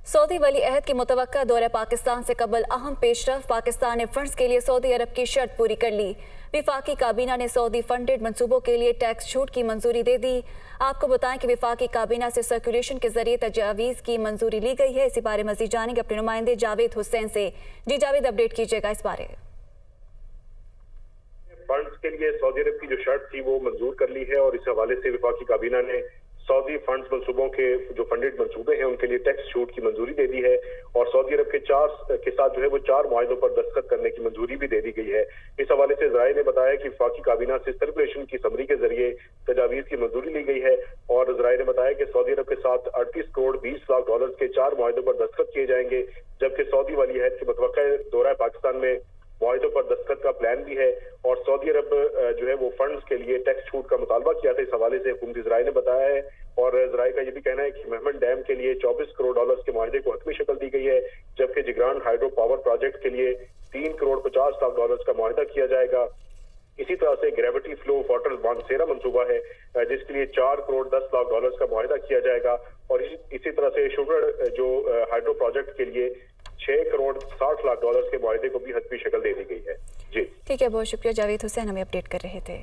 Saudi वली अहद के मुतवक्का दौरे पाकिस्तान से कबल अहम पेशरफ। पाकिस्तान ने फंड्स के लिए सऊदी अरब की शर्त पूरी कर ली। विफाकी काबीना ने सऊदी फंडेड मंसूबों के लिए टैक्स छूट की मंजूरी दे दी। आपको बताएं कि विफाकी काबीना से सर्कुलेशन के जरिए तजावीज़ की मंजूरी ली गई है। इसी बारे मज़ीद जानेंगे अपने नुमाइंदे जावेद हुसैन से। जी जावेद, अपडेट कीजिएगा इस बारे। फंड्स के लिए सऊदी अरब की जो शर्त थी वो मंजूर कर ली है और इस हवाले से विफाकी काबीना ने सऊदी फंड्स मंसूबों के जो फंडेड मंसूबे हैं उनके लिए टैक्स छूट की मंजूरी दे दी है और सऊदी अरब के साथ जो है वो 4 मुआहिदों पर दस्तखत करने की मंजूरी भी दे दी गई है। इस हवाले से ज़राए ने बताया कि विफाकी काबीना से सर्कुलेशन की समरी के जरिए तजावीज़ की मंजूरी ली गई है और ज़राए ने बताया कि सऊदी अरब के साथ 38 करोड़ 20 लाख डॉलर के 4 मुआहिदों पर दस्तखत किए जाएंगे, जबकि सऊदी वली अहद के मुतवक्का दौरा पाकिस्तान में मुआहिदों पर दस्तखत का प्लान भी है और सऊदी अरब जो है वो फंड्स के लिए टैक्स छूट का मुतालबा किया था। इस हवाले से हुकूमती ज़राए ने बताया है और ज़राए का ये भी कहना है कि मेहमन डैम के लिए 24 करोड़ डॉलर के मुआहिदे को हतमी शक्ल दी गई है, जबकि जिगरान हाइड्रो पावर प्रोजेक्ट के लिए 3 करोड़ 50 लाख डॉलर का मुआहिदा किया जाएगा। इसी तरह से ग्रेविटी फ्लो वाटर मानसेरा मंसूबा है जिसके लिए 4 करोड़ 10 लाख डॉलर का मुआहिदा किया जाएगा और इसी तरह से शुगर जो हाइड्रो प्रोजेक्ट के लिए 6 करोड़ 60 लाख डॉलर के मुआहिदे को भी हतमी शक्ल दे दी गई है। जी ठीक है, बहुत शुक्रिया जावेद हुसैन, हमें अपडेट कर रहे थे।